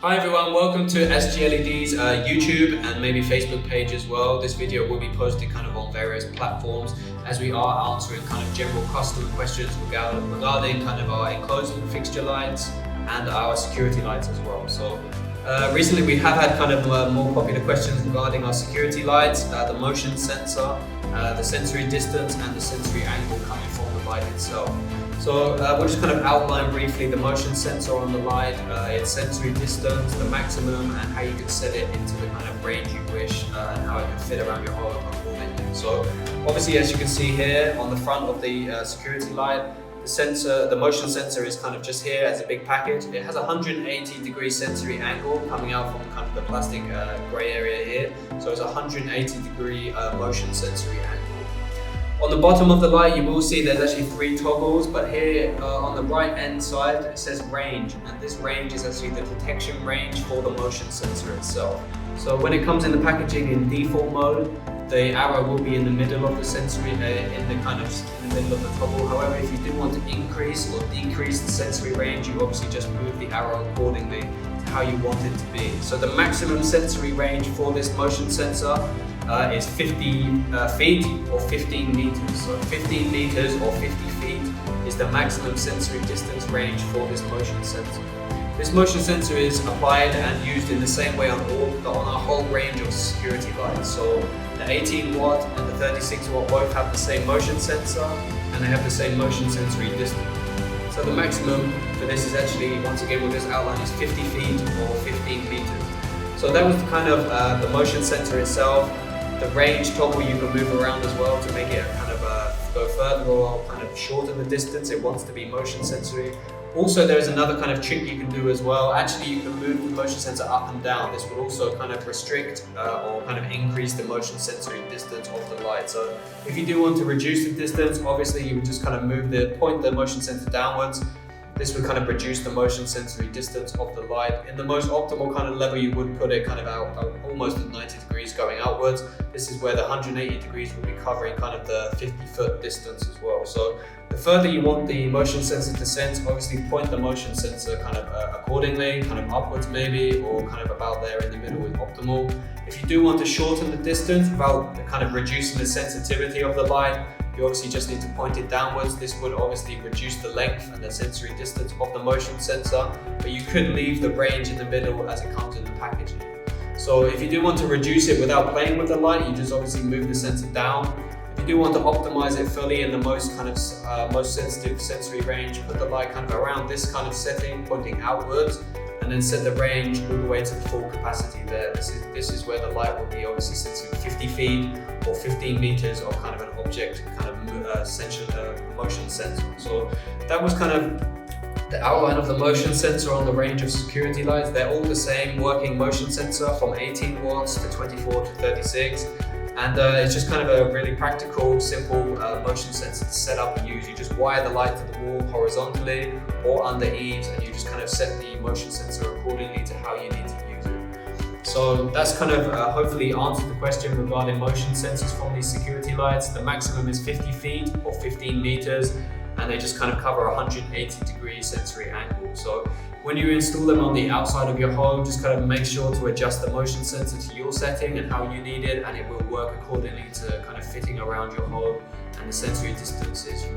Hi everyone, welcome to SGLEDs YouTube and maybe Facebook page as well. This video will be posted kind of on various platforms as we are answering kind of general customer questions regarding kind of our enclosement fixture lights and our security lights as well. So recently we have had kind of more popular questions regarding our security lights, the motion sensor, the sensory distance and the sensory angle coming from the light itself. So we'll just kind of outline briefly the motion sensor on the light, its sensory distance, the maximum, and how you can set it into the kind of range you wish and how it can fit around your home accordingly. So obviously, as you can see here on the front of the security light, the motion sensor is kind of just here as a big package. It has a 180-degree sensory angle coming out from kind of the plastic grey area here. So it's a 180-degree motion sensory angle. On the bottom of the light, you will see there's actually 3 toggles, but here on the right hand side it says range, and this range is actually the detection range for the motion sensor itself. So when it comes in the packaging in default mode, the arrow will be in the middle of the sensory, in the middle of the toggle. However, if you do want to increase or decrease the sensory range, you obviously just move the arrow accordingly to how you want it to be. So the maximum sensory range for this motion sensor is 50 feet or 15 meters. So 15 meters or 50 feet is the maximum sensory distance range for this motion sensor. This motion sensor is applied and used in the same way on our whole range of security lights. So the 18 watt and the 36 watt both have the same motion sensor and they have the same motion sensory distance. So the maximum for this is actually, once again with this outline, is 50 feet or 15 meters. So that was kind of the motion sensor itself. The range toggle you can move around as well to make it kind of go further or kind of shorten the distance it wants to be motion sensory. Also, there's another kind of trick you can do as well. Actually, you can move the motion sensor up and down. This will also kind of restrict or kind of increase the motion sensory distance of the light. So if you do want to reduce the distance, obviously you would just kind of point the motion sensor downwards. This would kind of reduce the motion sensory distance of the light. In the most optimal kind of level, you would put it kind of out almost at 90 degrees going outwards. This is where the 180 degrees will be covering kind of the 50-foot distance as well. So the further you want the motion sensor to sense, obviously point the motion sensor kind of accordingly, kind of upwards maybe, or kind of about there in the middle is optimal. If you do want to shorten the distance without kind of reducing the sensitivity of the light, you obviously just need to point it downwards. This would obviously reduce the length and the sensory distance of the motion sensor, but you could leave the range in the middle as it comes in the packaging. So if you do want to reduce it without playing with the light, you just obviously move the sensor down. If you do want to optimize it fully in the most kind of most sensitive sensory range, put the light kind of around this kind of setting, pointing outwards, and then set the range all the way to the full capacity there. This is where the light will be obviously sensing 50 feet or 15 meters of kind of an object kind of motion sensor. So that was kind of the outline of the motion sensor on the range of security lights. They're all the same working motion sensor from 18 watts to 24 to 36. And it's just kind of a really practical, simple motion sensor to set up and use. You just wire the light to the wall horizontally or under eaves, and you just kind of set the motion sensor accordingly to how you need to use it. So that's kind of hopefully answered the question regarding motion sensors from these security lights. The maximum is 50 feet or 15 meters, and they just kind of cover a 180-degree sensory angle. So when you install them on the outside of your home, just kind of make sure to adjust the motion sensor to your setting and how you need it, and it will work accordingly to kind of fitting around your home and the sensory distances you